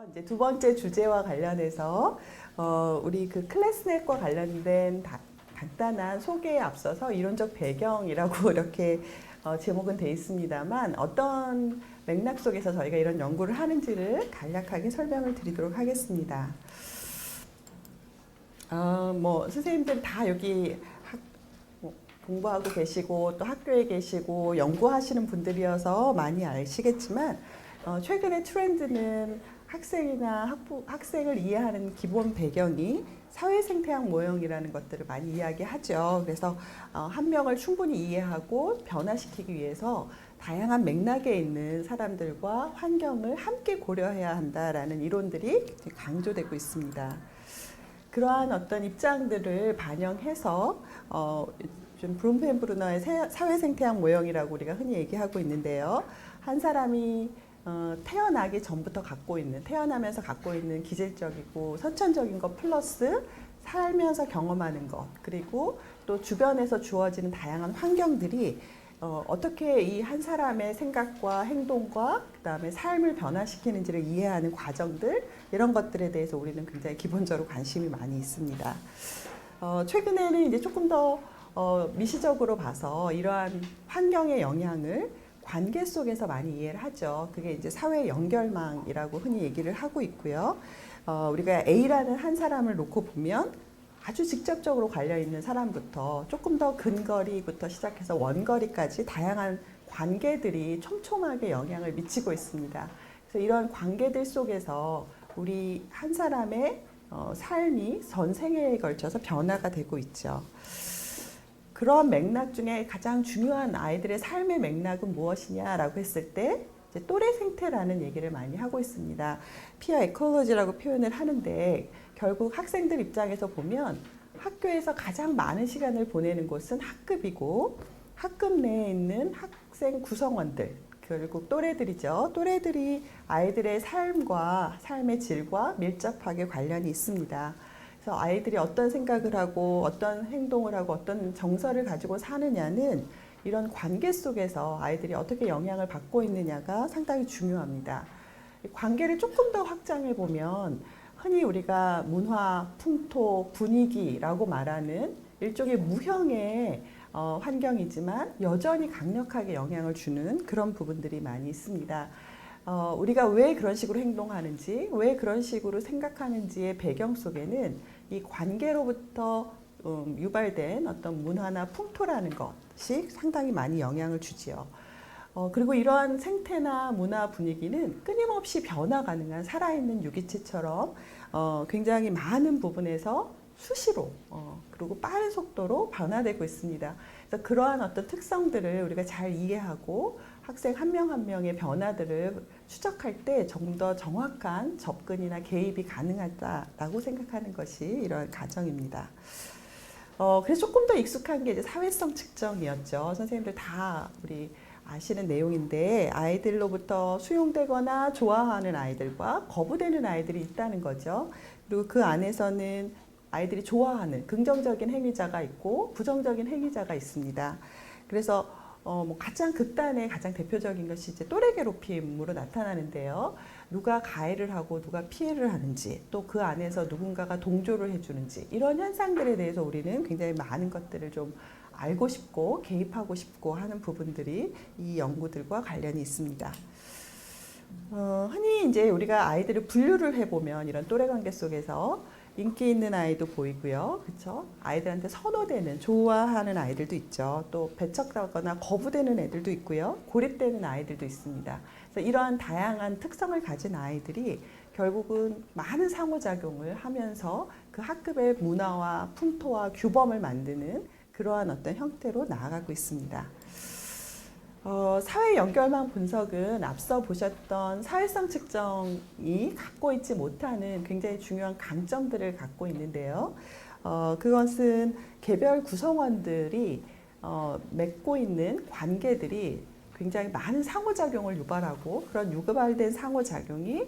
이제 두 번째 주제와 관련해서 우리 그 클래스넷과 관련된 간단한 소개에 앞서서 이론적 배경이라고 이렇게 제목은 돼 있습니다만 어떤 맥락 속에서 저희가 이런 연구를 하는지를 간략하게 설명을 드리도록 하겠습니다. 뭐 선생님들 다 여기 공부하고 계시고 또 학교에 계시고 연구하시는 분들이어서 많이 아시겠지만 최근의 트렌드는 학생이나 학생을 이해하는 기본 배경이 사회생태학 모형이라는 것들을 많이 이야기하죠. 그래서 한 명을 충분히 이해하고 변화시키기 위해서 다양한 맥락에 있는 사람들과 환경을 함께 고려해야 한다라는 이론들이 강조되고 있습니다. 그러한 어떤 입장들을 반영해서 좀 브룸펜브루너의 사회생태학 모형이라고 우리가 흔히 얘기하고 있는데요. 한 사람이 태어나기 전부터 태어나면서 갖고 있는 기질적이고 선천적인 것 플러스 살면서 경험하는 것, 그리고 또 주변에서 주어지는 다양한 환경들이 어떻게 이 한 사람의 생각과 행동과 그다음에 삶을 변화시키는지를 이해하는 과정들, 이런 것들에 대해서 우리는 굉장히 기본적으로 관심이 많이 있습니다. 최근에는 이제 조금 더 미시적으로 봐서 이러한 환경의 영향을 관계 속에서 많이 이해를 하죠. 그게 이제 사회 연결망이라고 흔히 얘기를 하고 있고요. 우리가 A라는 한 사람을 놓고 보면 아주 직접적으로 관련 있는 사람부터 조금 더 근거리부터 시작해서 원거리까지 다양한 관계들이 촘촘하게 영향을 미치고 있습니다. 그래서 이런 관계들 속에서 우리 한 사람의 삶이 전 생애에 걸쳐서 변화가 되고 있죠. 그런 맥락 중에 가장 중요한 아이들의 삶의 맥락은 무엇이냐라고 했을 때 이제 또래 생태라는 얘기를 많이 하고 있습니다. 피어 에콜로지라고 표현을 하는데 결국 학생들 입장에서 보면 학교에서 가장 많은 시간을 보내는 곳은 학급이고 학급 내에 있는 학생 구성원들, 결국 또래들이죠. 또래들이 아이들의 삶과 삶의 질과 밀접하게 관련이 있습니다. 그래서 아이들이 어떤 생각을 하고 어떤 행동을 하고 어떤 정서를 가지고 사느냐는 이런 관계 속에서 아이들이 어떻게 영향을 받고 있느냐가 상당히 중요합니다. 관계를 조금 더 확장해 보면 흔히 우리가 문화, 풍토, 분위기라고 말하는 일종의 무형의 환경이지만 여전히 강력하게 영향을 주는 그런 부분들이 많이 있습니다. 우리가 왜 그런 식으로 행동하는지, 왜 그런 식으로 생각하는지의 배경 속에는 이 관계로부터 유발된 어떤 문화나 풍토라는 것이 상당히 많이 영향을 주지요. 그리고 이러한 생태나 문화 분위기는 끊임없이 변화 가능한 살아있는 유기체처럼 굉장히 많은 부분에서 수시로 그리고 빠른 속도로 변화되고 있습니다. 그래서 그러한 어떤 특성들을 우리가 잘 이해하고 학생 한 명 한 명의 변화들을 추적할 때 좀 더 정확한 접근이나 개입이 가능하다라고 생각하는 것이 이러한 가정입니다. 그래서 조금 더 익숙한 게 이제 사회성 측정이었죠. 선생님들 다 우리 아시는 내용인데 아이들로부터 수용되거나 좋아하는 아이들과 거부되는 아이들이 있다는 거죠. 그리고 그 안에서는 아이들이 좋아하는 긍정적인 행위자가 있고 부정적인 행위자가 있습니다. 그래서 뭐 가장 극단의 가장 대표적인 것이 이제 또래 괴롭힘으로 나타나는데요. 누가 가해를 하고 누가 피해를 하는지, 또 그 안에서 누군가가 동조를 해주는지, 이런 현상들에 대해서 우리는 굉장히 많은 것들을 좀 알고 싶고 개입하고 싶고 하는 부분들이 이 연구들과 관련이 있습니다. 흔히 이제 우리가 아이들을 분류를 해보면 이런 또래 관계 속에서 인기 있는 아이도 보이고요. 그렇죠? 아이들한테 선호되는, 좋아하는 아이들도 있죠. 또 배척하거나 거부되는 애들도 있고요. 고립되는 아이들도 있습니다. 그래서 이러한 다양한 특성을 가진 아이들이 결국은 많은 상호작용을 하면서 그 학급의 문화와 풍토와 규범을 만드는 그러한 어떤 형태로 나아가고 있습니다. 사회 연결망 분석은 앞서 보셨던 사회성 측정이 갖고 있지 못하는 굉장히 중요한 강점들을 갖고 있는데요. 그것은 개별 구성원들이 맺고 있는 관계들이 굉장히 많은 상호작용을 유발하고 그런 유발된 상호작용이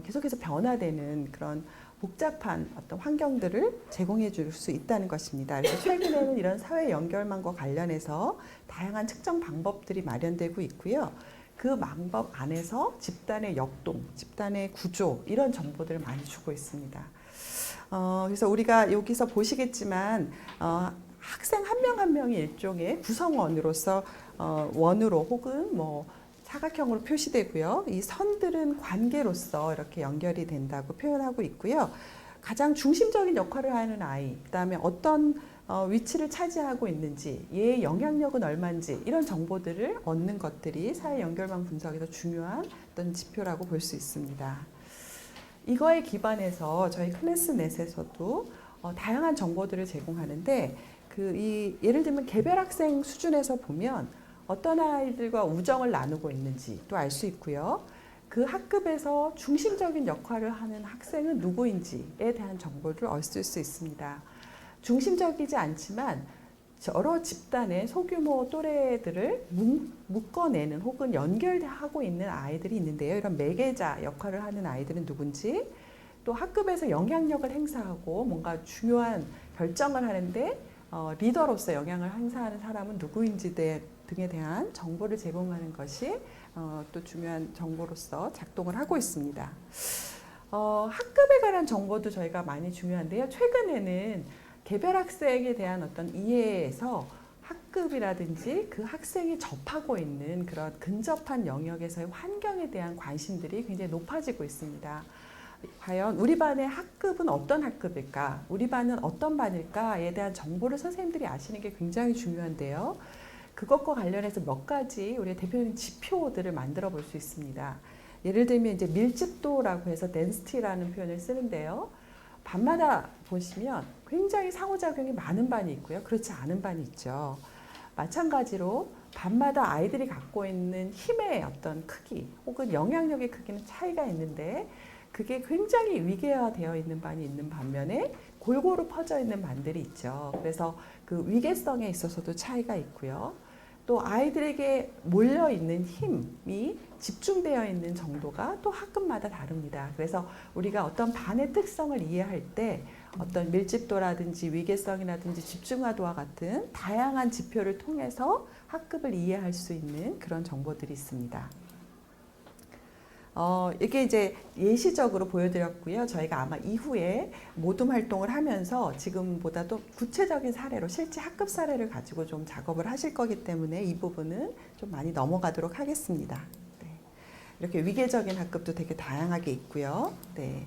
계속해서 변화되는 그런 복잡한 어떤 환경들을 제공해 줄 수 있다는 것입니다. 그래서 최근에는 이런 사회 연결망과 관련해서 다양한 측정 방법들이 마련되고 있고요. 그 방법 안에서 집단의 역동, 집단의 구조 이런 정보들을 많이 주고 있습니다. 그래서 우리가 여기서 보시겠지만 학생 한 명 한 명이 일종의 구성원으로서 원으로 혹은 뭐 사각형으로 표시되고요. 이 선들은 관계로서 이렇게 연결이 된다고 표현하고 있고요. 가장 중심적인 역할을 하는 아이, 그다음에 어떤 위치를 차지하고 있는지, 얘의 영향력은 얼마인지 이런 정보들을 얻는 것들이 사회 연결망 분석에서 중요한 어떤 지표라고 볼 수 있습니다. 이거에 기반해서 저희 클래스넷에서도 다양한 정보들을 제공하는데 예를 들면 개별 학생 수준에서 보면 어떤 아이들과 우정을 나누고 있는지도 알 수 있고요. 그 학급에서 중심적인 역할을 하는 학생은 누구인지에 대한 정보를 얻을 수 있습니다. 중심적이지 않지만 여러 집단의 소규모 또래들을 묶어내는 혹은 연결하고 있는 아이들이 있는데요. 이런 매개자 역할을 하는 아이들은 누군지, 또 학급에서 영향력을 행사하고 뭔가 중요한 결정을 하는데 리더로서 영향을 행사하는 사람은 누구인지 등에 대한 정보를 제공하는 것이 또 중요한 정보로서 작동을 하고 있습니다. 학급에 관한 정보도 저희가 많이 중요한데요. 최근에는 개별 학생에 대한 어떤 이해에서 학급이라든지 그 학생이 접하고 있는 그런 근접한 영역에서의 환경에 대한 관심들이 굉장히 높아지고 있습니다. 과연 우리 반의 학급은 어떤 학급일까? 우리 반은 어떤 반일까에 대한 정보를 선생님들이 아시는 게 굉장히 중요한데요. 그것과 관련해서 몇 가지 우리의 대표적인 지표들을 만들어 볼 수 있습니다. 예를 들면 이제 밀집도라고 해서 density라는 표현을 쓰는데요. 반마다 보시면 굉장히 상호작용이 많은 반이 있고요. 그렇지 않은 반이 있죠. 마찬가지로 반마다 아이들이 갖고 있는 힘의 어떤 크기 혹은 영향력의 크기는 차이가 있는데 그게 굉장히 위계화되어 있는 반이 있는 반면에 골고루 퍼져 있는 반들이 있죠. 그래서 그 위계성에 있어서도 차이가 있고요. 또 아이들에게 몰려 있는 힘이 집중되어 있는 정도가 또 학급마다 다릅니다. 그래서 우리가 어떤 반의 특성을 이해할 때 어떤 밀집도라든지 위계성이라든지 집중화도와 같은 다양한 지표를 통해서 학급을 이해할 수 있는 그런 정보들이 있습니다. 이게 이제 예시적으로 보여드렸고요. 저희가 아마 이후에 모둠 활동을 하면서 지금보다도 구체적인 사례로 실제 학급 사례를 가지고 좀 작업을 하실 거기 때문에 이 부분은 좀 많이 넘어가도록 하겠습니다. 네. 이렇게 위계적인 학급도 되게 다양하게 있고요. 네.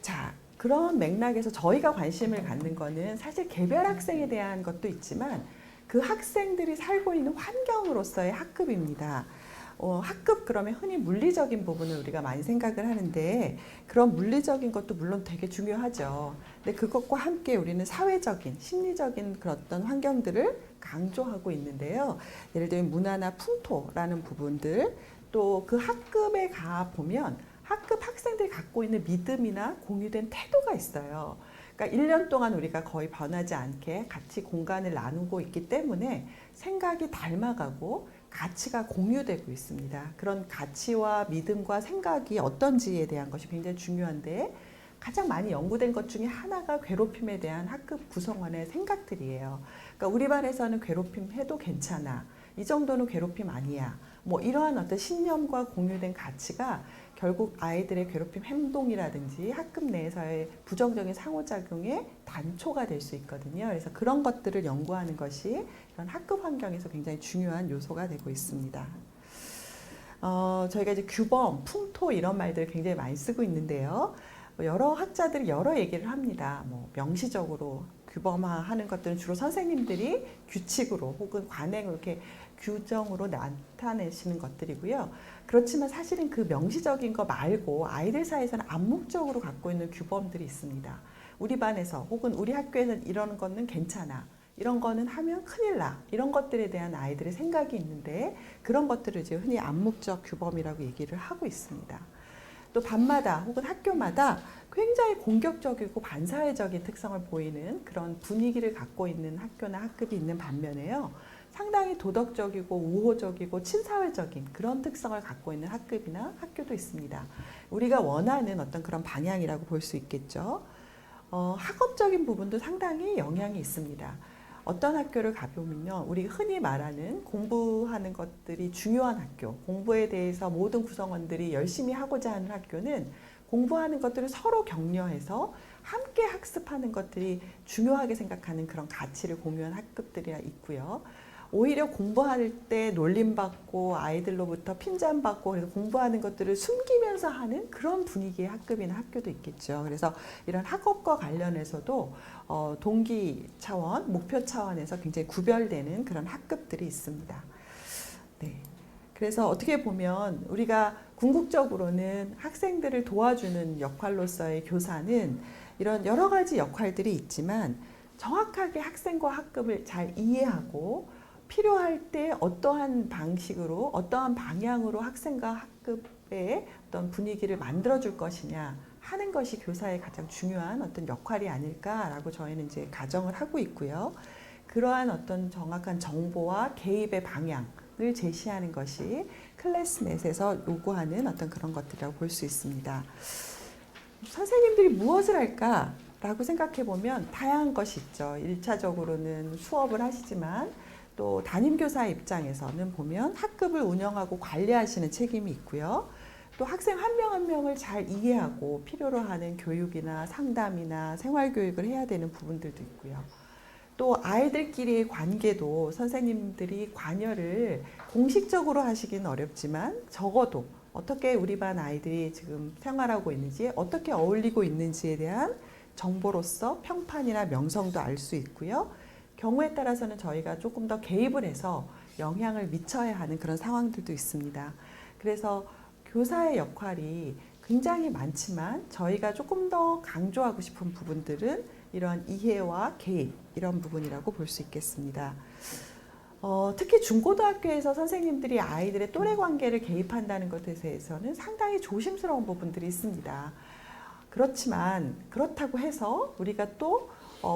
자, 그런 맥락에서 저희가 관심을 갖는 거는 사실 개별 학생에 대한 것도 있지만 그 학생들이 살고 있는 환경으로서의 학급입니다. 학급 그러면 흔히 물리적인 부분을 우리가 많이 생각을 하는데 그런 물리적인 것도 물론 되게 중요하죠. 근데 그것과 함께 우리는 사회적인, 심리적인 그런 어떤 환경들을 강조하고 있는데요. 예를 들면 문화나 풍토라는 부분들, 또 그 학급에 가 보면 학급 학생들이 갖고 있는 믿음이나 공유된 태도가 있어요. 그러니까 1년 동안 우리가 거의 변하지 않게 같이 공간을 나누고 있기 때문에 생각이 닮아가고 가치가 공유되고 있습니다. 그런 가치와 믿음과 생각이 어떤지에 대한 것이 굉장히 중요한데 가장 많이 연구된 것 중에 하나가 괴롭힘에 대한 학급 구성원의 생각들이에요. 그러니까 우리 반에서는 괴롭힘 해도 괜찮아. 이 정도는 괴롭힘 아니야. 뭐 이러한 어떤 신념과 공유된 가치가 결국 아이들의 괴롭힘 행동이라든지 학급 내에서의 부정적인 상호작용의 단초가 될 수 있거든요. 그래서 그런 것들을 연구하는 것이 이런 학급 환경에서 굉장히 중요한 요소가 되고 있습니다. 저희가 이제 규범, 풍토 이런 말들을 굉장히 많이 쓰고 있는데요. 여러 학자들이 여러 얘기를 합니다. 뭐 명시적으로 규범화하는 것들은 주로 선생님들이 규칙으로 혹은 관행으로 이렇게 규정으로 나타내시는 것들이고요. 그렇지만 사실은 그 명시적인 거 말고 아이들 사이에서는 암묵적으로 갖고 있는 규범들이 있습니다. 우리 반에서 혹은 우리 학교에서는 이런 거는 괜찮아. 이런 거는 하면 큰일 나. 이런 것들에 대한 아이들의 생각이 있는데 그런 것들을 이제 흔히 암묵적 규범이라고 얘기를 하고 있습니다. 또 반마다 혹은 학교마다 굉장히 공격적이고 반사회적인 특성을 보이는 그런 분위기를 갖고 있는 학교나 학급이 있는 반면에요. 상당히 도덕적이고 우호적이고 친사회적인 그런 특성을 갖고 있는 학급이나 학교도 있습니다. 우리가 원하는 어떤 그런 방향이라고 볼 수 있겠죠. 학업적인 부분도 상당히 영향이 있습니다. 어떤 학교를 가보면요, 우리 흔히 말하는 공부하는 것들이 중요한 학교, 공부에 대해서 모든 구성원들이 열심히 하고자 하는 학교는 공부하는 것들을 서로 격려해서 함께 학습하는 것들이 중요하게 생각하는 그런 가치를 공유한 학급들이 있고요. 오히려 공부할 때 놀림받고 아이들로부터 핀잔받고 그래서 공부하는 것들을 숨기면서 하는 그런 분위기의 학급이나 학교도 있겠죠. 그래서 이런 학업과 관련해서도 동기 차원, 목표 차원에서 굉장히 구별되는 그런 학급들이 있습니다. 네. 그래서 어떻게 보면 우리가 궁극적으로는 학생들을 도와주는 역할로서의 교사는 이런 여러 가지 역할들이 있지만 정확하게 학생과 학급을 잘 이해하고 필요할 때 어떠한 방식으로 어떠한 방향으로 학생과 학급의 어떤 분위기를 만들어줄 것이냐 하는 것이 교사의 가장 중요한 어떤 역할이 아닐까라고 저희는 이제 가정을 하고 있고요. 그러한 어떤 정확한 정보와 개입의 방향을 제시하는 것이 클래스넷에서 요구하는 어떤 그런 것들이라고 볼 수 있습니다. 선생님들이 무엇을 할까라고 생각해 보면 다양한 것이 있죠. 1차적으로는 수업을 하시지만 또 담임교사 입장에서는 보면 학급을 운영하고 관리하시는 책임이 있고요. 또 학생 한 명 한 명을 잘 이해하고 필요로 하는 교육이나 상담이나 생활교육을 해야 되는 부분들도 있고요. 또 아이들끼리의 관계도 선생님들이 관여를 공식적으로 하시기는 어렵지만 적어도 어떻게 우리 반 아이들이 지금 생활하고 있는지, 어떻게 어울리고 있는지에 대한 정보로서 평판이나 명성도 알 수 있고요. 경우에 따라서는 저희가 조금 더 개입을 해서 영향을 미쳐야 하는 그런 상황들도 있습니다. 그래서 교사의 역할이 굉장히 많지만 저희가 조금 더 강조하고 싶은 부분들은 이런 이해와 개입, 이런 부분이라고 볼 수 있겠습니다. 특히 중고등학교에서 선생님들이 아이들의 또래 관계를 개입한다는 것에 대해서는 상당히 조심스러운 부분들이 있습니다. 그렇지만 그렇다고 해서 우리가 또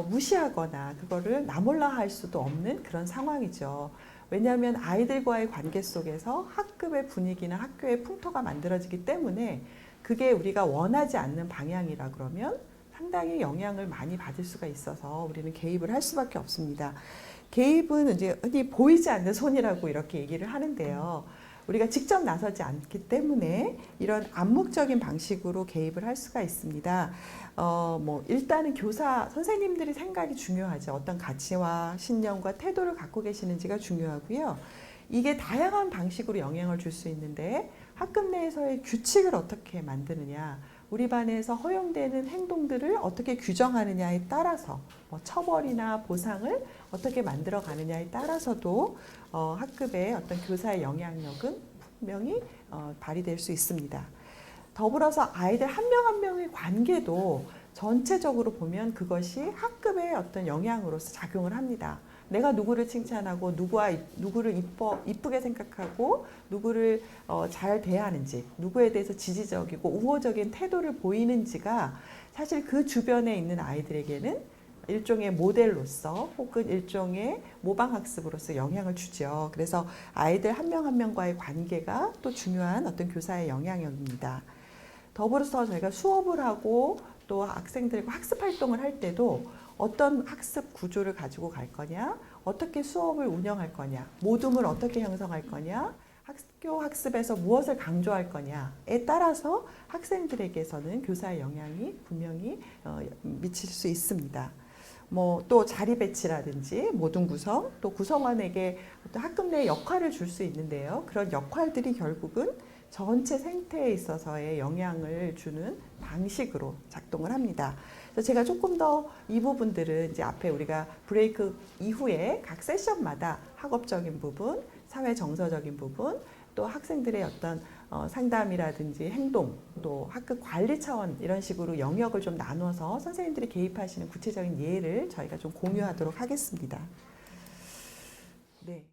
무시하거나 그거를 나몰라 할 수도 없는 그런 상황이죠. 왜냐하면 아이들과의 관계 속에서 학급의 분위기나 학교의 풍토가 만들어지기 때문에 그게 우리가 원하지 않는 방향이라 그러면 상당히 영향을 많이 받을 수가 있어서 우리는 개입을 할 수밖에 없습니다. 개입은 이제 흔히 보이지 않는 손이라고 이렇게 얘기를 하는데요. 우리가 직접 나서지 않기 때문에 이런 암묵적인 방식으로 개입을 할 수가 있습니다. 일단은 교사, 선생님들이 생각이 중요하죠. 어떤 가치와 신념과 태도를 갖고 계시는지가 중요하고요. 이게 다양한 방식으로 영향을 줄 수 있는데 학급 내에서의 규칙을 어떻게 만드느냐, 우리 반에서 허용되는 행동들을 어떻게 규정하느냐에 따라서 처벌이나 보상을 어떻게 만들어 가느냐에 따라서도 학급의 어떤 교사의 영향력은 분명히 발휘될 수 있습니다. 더불어서 아이들 한 명 한 명의 관계도 전체적으로 보면 그것이 학급의 어떤 영향으로서 작용을 합니다. 내가 누구를 칭찬하고 누구를 이쁘게 생각하고 누구를 잘 대하는지, 누구에 대해서 지지적이고 우호적인 태도를 보이는지가 사실 그 주변에 있는 아이들에게는 일종의 모델로서 혹은 일종의 모방학습으로서 영향을 주죠. 그래서 아이들 한 명 한 명과의 관계가 또 중요한 어떤 교사의 영향력입니다. 더불어서 저희가 수업을 하고 또 학생들과 학습 활동을 할 때도 어떤 학습 구조를 가지고 갈 거냐, 어떻게 수업을 운영할 거냐, 모둠을 어떻게 형성할 거냐, 학교 학습에서 무엇을 강조할 거냐에 따라서 학생들에게서는 교사의 영향이 분명히 미칠 수 있습니다. 또 자리 배치라든지 모든 구성, 또 구성원에게 어떤 학급 내 역할을 줄 수 있는데요. 그런 역할들이 결국은 전체 생태에 있어서의 영향을 주는 방식으로 작동을 합니다. 그래서 제가 조금 더 이 부분들은 이제 앞에 우리가 브레이크 이후에 각 세션마다 학업적인 부분, 사회 정서적인 부분, 또 학생들의 어떤 상담이라든지 행동, 또 학급 관리 차원 이런 식으로 영역을 좀 나눠서 선생님들이 개입하시는 구체적인 예를 저희가 좀 공유하도록 하겠습니다. 네.